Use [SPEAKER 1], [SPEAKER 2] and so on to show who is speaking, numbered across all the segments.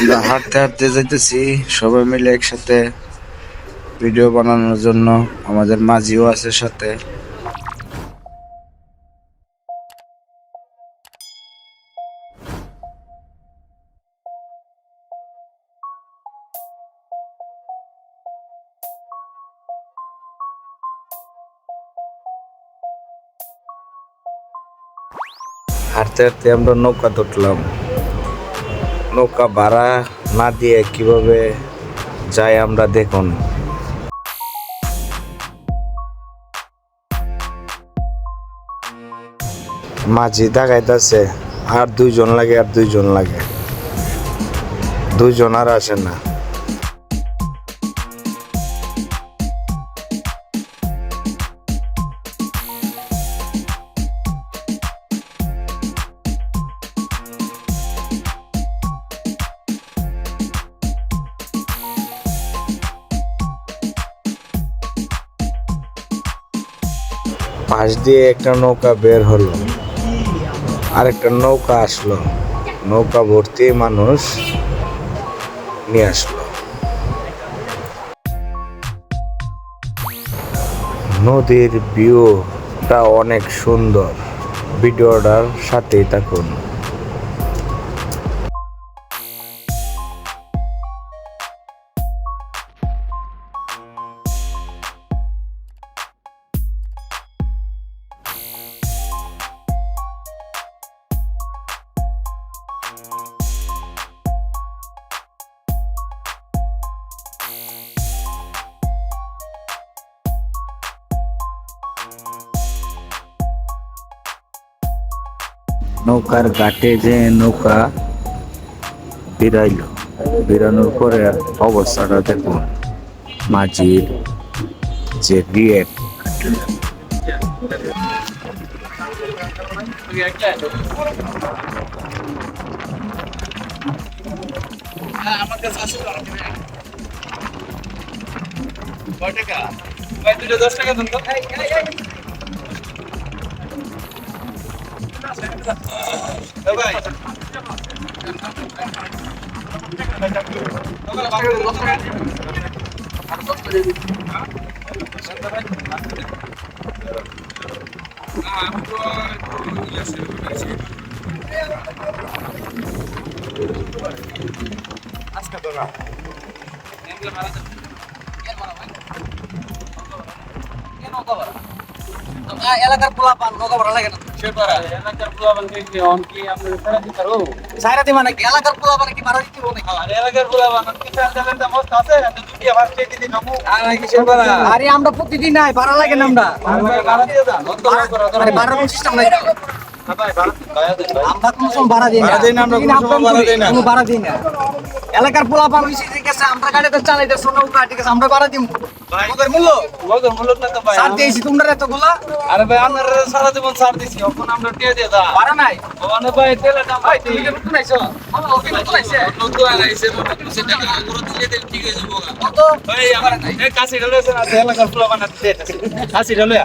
[SPEAKER 1] আমরা হাঁটতে হাঁটতে যাইতেছি সবাই মিলে একসাথে ভিডিও বানানোর জন্য। আমাদের মাঝিও আছে সাথে। হাঁটতে হাঁটতে আমরা নৌকা উঠলাম। নৌকা ভাড়া না দিয়ে কিভাবে যাই আমরা দেখুন। মাঝি দাগাইতেছে আর দুইজন লাগে, আর দুইজন লাগে, দুইজন আর আসে না। পাশ দিয়ে একটা নৌকা বের হলো, আরেকটা নৌকা আসলো, নৌকা ভর্তি মানুষ নিয়ে আসলো। নদীর ভিউটা অনেক সুন্দর। ভিডিওটার সাথেই থাকুন। নৌকার ঘাটে যে নৌকা বেরাইল, বেরানোর পরে অবস্থাটা দেখুন। মাঝির যে রিয়েক্ট,
[SPEAKER 2] এলাকার পোলাপান নৌকা ভাড়া লাগে না। এলাকার পোলাপান কি অন কি আপনাদের সারা দিতে পারো? সারা দিতে মানে কি এলাকার পোলাপান কি ভাড়া দিতে হবে নাকি? এলাকার পোলাপান কি চালের দাম মস্ত আছে, দুটি ফার্স্ট কে দিন নমু। আরে কি সেবা? আরে আমরা প্রতিদিন নাই ভাড়া লাগে না আমরা। ভাড়া দিয়ে দাও। আরে ভাড়ার সিস্টেম নাই। আমরা কোনো সময় ভাড়া দিই না। আমরা কোনো সময় ভাড়া দিই না। কোনো ভাড়া দিই না। এলাকার পোলাপান হইছে ঠিক আছে, আমরা গাড়িতে চালাইতে নৌকা ঠিক আছে, আমরা ভাড়া দিমু। মগর মূল্য না তো ভাই। সার দিয়েছি তোমরা এতগুলা। আরে ভাই আমরা সারা জীবন সার দিছি, এখন আমরা টিয়া দিয়ে দাও। ভাড়া নাই। ওখানে ভাই তেলের দাম ভাই তুমি কি নতুন আইছো? ওকে নতুন আইছে। নতুন আইছে মানে 200 টাকা করে দিলে দেন ঠিক হয়ে যাবো। কত? ভাই আমার এই কাছে ঢলেছে না, এলাকার পোলাপান দিতে আছে। কাছে ঢলে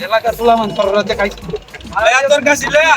[SPEAKER 2] এলাকার পোলাপান করতে খাইছি। ভাই তোর কাছে লয়া।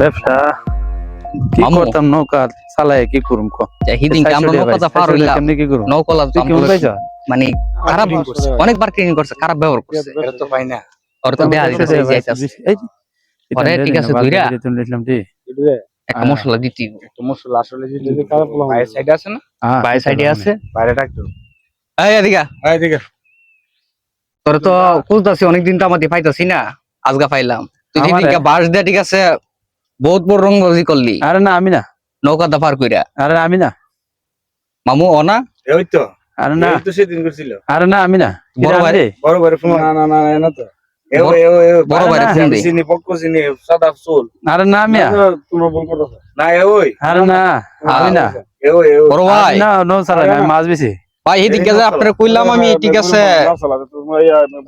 [SPEAKER 1] ব্যবসা কি করতাম, নৌকা চালায় কি করুম কো?
[SPEAKER 3] হিদিন আমরা নৌকাটা পার হইলাম, নৌকালা মানে খারাপ অনেকবার ক্লিন করছে, খারাপ ব্যবহার করছে।
[SPEAKER 1] এটা তো পাই না।
[SPEAKER 3] ওর তো দেয়া দিতেছে এই যাইতাছে। পরে ঠিক আছে দুইরা একটা মশলা দিতি,
[SPEAKER 1] একটা মশলা আসলে যদি খারাপ হলো বাইরে সাইডে আছে না,
[SPEAKER 3] বাইরে সাইডে আছে,
[SPEAKER 1] বাইরে ডাকতো।
[SPEAKER 3] এই এদিকে তোর তো খুঁজতাছি অনেকদিন তো আমাদের পাইতাছি না, আজকে পাইলাম। তুই যেদিনকে বাস দে ঠিক আছে, বহুত বড় রংবাজি করলি।
[SPEAKER 1] আরে না আমি না,
[SPEAKER 3] নৌকাটা পার কইরা।
[SPEAKER 1] আরে আমি না
[SPEAKER 3] মামু ও না,
[SPEAKER 1] ওই তো
[SPEAKER 4] আরে না
[SPEAKER 1] এই তো সেদিন করছিল
[SPEAKER 4] আরে না আমি না
[SPEAKER 3] বড় ভাই।
[SPEAKER 1] বড় বড় ফোন
[SPEAKER 4] না তো
[SPEAKER 1] এও এও এও
[SPEAKER 3] বড় ভাইরে ফোন দে।
[SPEAKER 1] চিনি পক্ক চিনি সাদা চুল
[SPEAKER 4] আরে না আমি
[SPEAKER 2] তোমরা ভুল করতেছো
[SPEAKER 1] না ওই
[SPEAKER 4] আরে না আমি না
[SPEAKER 1] এও এও
[SPEAKER 3] বড় ভাই
[SPEAKER 4] না নো সালা আমি মাছ বেশি
[SPEAKER 3] ভাই এদিকে যে আপনারা কইলাম আমি ঠিক আছে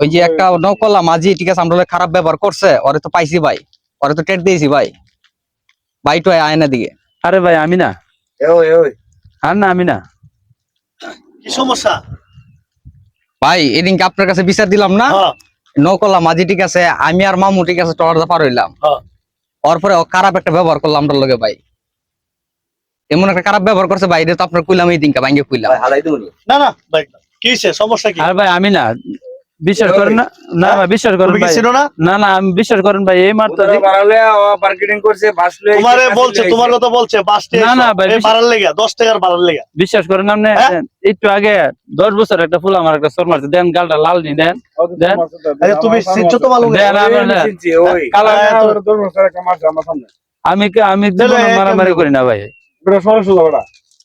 [SPEAKER 3] ওই যে একটা নকলা মাঝি ঠিক আছে আমরা খারাপ ব্যবহার করছে ওরে তো পাইছি ভাই ওরে তো টেট দিয়েছি ভাই ভাই তো আয় না দিকে
[SPEAKER 4] আরে ভাই আমি না
[SPEAKER 1] এও এও
[SPEAKER 4] আর না আমি না
[SPEAKER 2] কি সমস্যা
[SPEAKER 3] ভাই এদিনকে আপনার কাছে বিচার দিলাম না
[SPEAKER 2] হ্যাঁ
[SPEAKER 3] নকলা মাঝি ঠিক আছে আমি আর মামু ঠিক আছে টর্দা পার হইলাম
[SPEAKER 2] হ্যাঁ
[SPEAKER 3] ওর পরে ও খারাপ একটা ব্যবহার করলাম আমরার লগে ভাই এমন একটা খারাপ ব্যবহার করছে ভাই এটা তো আপনার কইলাম এই দিনকে ভাঙ্গে কইলাম
[SPEAKER 1] হালাই দিবনি
[SPEAKER 2] না না ভাই কি হইছে সমস্যা কি
[SPEAKER 4] আর ভাই আমি না বিশ্বাস করেন না না ভাই বিশ্বাস করেন
[SPEAKER 2] তুমি কি
[SPEAKER 4] ভাই
[SPEAKER 2] চিনো না
[SPEAKER 4] না না আমি বিশ্বাস করেন ভাই এই মাত্র
[SPEAKER 1] উদরা বাড়ালে মার্কেটিং করছে বাসলে
[SPEAKER 2] তোমারে বলছে তোমার কথা বলছে 5 টাকা
[SPEAKER 4] না, না, ভাই,
[SPEAKER 2] এই ভাড়ার লেগে 10 টাকার ভাড়ার লেগে
[SPEAKER 4] বিশ্বাস করেন আপনি
[SPEAKER 2] হ্যাঁ?
[SPEAKER 4] একটু আগে 10 বছর একটা ফুল আমার একটা সর মারছে দেন গালটা লাল নি দেন দেন
[SPEAKER 2] আরে তুমি চিনছো তো ভালো করে
[SPEAKER 4] দেন আমরা
[SPEAKER 1] চিনছি ওই
[SPEAKER 4] কালা
[SPEAKER 2] হ্যাঁ,
[SPEAKER 4] আমি জীবনে
[SPEAKER 2] তাহলে
[SPEAKER 4] মারামারি করি না ভাই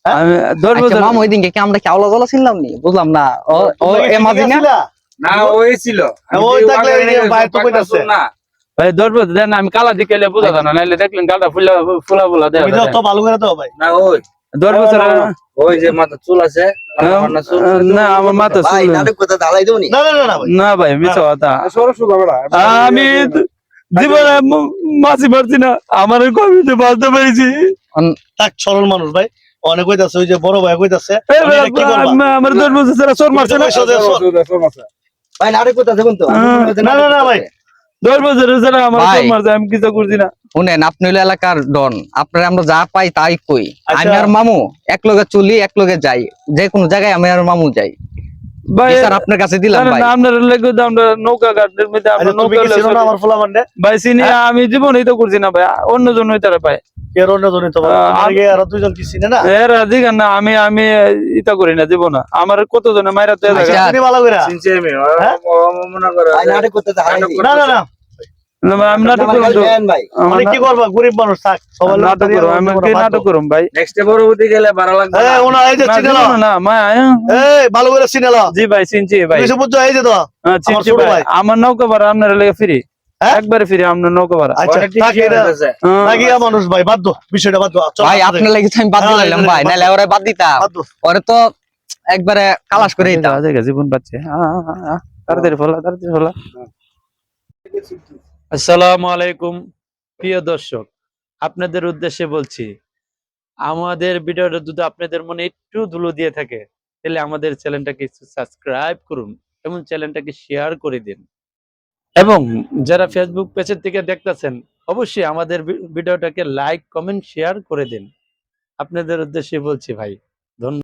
[SPEAKER 4] আমি 10
[SPEAKER 3] আচ্ছা,
[SPEAKER 4] বছর
[SPEAKER 3] মামু ওই দিনকে কি আমরা কি আওলা জলা ছিলাম নি বুঝলাম না ও ও এ মাঝি না
[SPEAKER 1] না ওই ছিল
[SPEAKER 2] ওই থাকলে এই যে ভাই তো কইতাছে।
[SPEAKER 1] না
[SPEAKER 4] ভাই 10 বছর দেন আমি কালা দিকে বুঝা না নাইলে দেখলেন গালটা ফুলা ফুলা ফুলা দেয়
[SPEAKER 2] বুঝাও তো ভালো করে দাও ভাই
[SPEAKER 1] না ওই
[SPEAKER 4] 10 বছর
[SPEAKER 1] ওই যে মাথা চুল আছে মাথা চুল
[SPEAKER 4] না আমার মাথা চুল
[SPEAKER 2] না না না না ভাই
[SPEAKER 4] না ভাই মিছা কথা আমি জীবনে মাছি মারছি না আমার কমিতে বাঁচতে পেরেছি
[SPEAKER 2] তাক সরল মানুষ ভাই অনেক কইতাছে ওই যে বড় ভাই কইতাছে আমি এটা কি করবা
[SPEAKER 4] আমার 10 বছর ছাড়া চোর মারছে না
[SPEAKER 2] ভাই নারে কইতাছে কোন তো না না না ভাই
[SPEAKER 4] 10 বছর ছাড়া আমার
[SPEAKER 3] ভাই।
[SPEAKER 4] চোর মারছে আমি কিছু করছি না
[SPEAKER 3] শুনেন আপনি হইলো এলাকার ডন আপনারা আমরা যা পাই তাই কই
[SPEAKER 2] আচ্ছা।
[SPEAKER 3] আমি আর মামু এক লগে চলি এক লগে যাই যে কোনো জায়গায় আমি আর মামু যাই
[SPEAKER 4] ভাই
[SPEAKER 3] স্যার আপনার কাছে দিলাম
[SPEAKER 4] জানেন
[SPEAKER 3] ভাই
[SPEAKER 4] না, আপনার লেগে তো আমরা নৌকা ঘাটের মধ্যে আমরা
[SPEAKER 2] আরে তুমি
[SPEAKER 4] নৌকা
[SPEAKER 2] কি চিনো না আমার ফুলা মান্ডে
[SPEAKER 4] ভাই চিনি আমি জীবনেই তো করছি না ভাই অন্য জন তারা পায়
[SPEAKER 2] এর অন্য জনে তো ভাই আগে আর দুইজন কি চিনে না
[SPEAKER 4] এর দিকে না আমি আমি ইতা করি না জীবন আমার কত জনে মাইরা তো
[SPEAKER 3] আচ্ছা।
[SPEAKER 2] চিনি ভালো করে
[SPEAKER 1] চিনছি আমি
[SPEAKER 2] হ্যাঁ?
[SPEAKER 1] মনে করে
[SPEAKER 2] না না না
[SPEAKER 4] আমি নাটক করুম তো আমার
[SPEAKER 2] মানে কি করবা গরিব মানুষ থাক সবাই
[SPEAKER 4] নাটক করুম আমি কি নাটক করুম ভাই
[SPEAKER 1] নেক্সট পরবর্তী গেলে ভাড়া লাগবে
[SPEAKER 2] এই ওনা এই যে
[SPEAKER 4] না,
[SPEAKER 2] চিনে
[SPEAKER 4] জীবনে না মা
[SPEAKER 2] এই ভালো করে চিনে নাও
[SPEAKER 4] জি ভাই চিনছি ভাই
[SPEAKER 2] তুমি বুঝছো এই যে তো
[SPEAKER 4] হ্যাঁ, চিনছি
[SPEAKER 2] ছোট
[SPEAKER 4] ভাই
[SPEAKER 2] ভাই।
[SPEAKER 4] আমার নৌকা ভাড়া আপনার লেগে ফ্রি
[SPEAKER 2] হ্যাঁ?
[SPEAKER 4] একবারে ফ্রি আপনার নৌকা ভাড়া
[SPEAKER 2] আচ্ছা থাক এটা
[SPEAKER 4] হ্যাঁ।
[SPEAKER 2] লাগিয়া মানুষ ভাই বাদ দাও বিষয়টা বাদ দাও চল
[SPEAKER 3] ভাই আপনার লাগি তো আমি বাদ
[SPEAKER 2] হ্যাঁ,
[SPEAKER 3] দিলাম
[SPEAKER 2] এটা
[SPEAKER 3] ভাই
[SPEAKER 2] বাদ
[SPEAKER 3] নাইলে ওরে বাদ দিতাম
[SPEAKER 2] বাদ দাও
[SPEAKER 3] ওরে তো একবারে কালাশ করে দিতাম
[SPEAKER 4] জায়গা জীবন পাচ্ছে তাড়াতাড়ি ফলা তাড়াতাড়ি ফলা আসসালামু আলাইকুম প্রিয় দর্শক আপনাদের উদ্দেশ্যে বলছি আমাদের ভিডিওটা যদি আপনাদের মনে একটু ধুলো দিয়ে থাকে তাহলে আমাদের চ্যানেলটাকে সাবস্ক্রাইব করুন এবং চ্যানেলটাকে শেয়ার করে দিন এবং যারা ফেসবুক পেজের থেকে দেখতেছেন অবশ্যই আমাদের ভিডিওটাকে লাইক কমেন্ট শেয়ার করে দিন আপনাদের উদ্দেশ্যে বলছি ভাই ধন্যবাদ।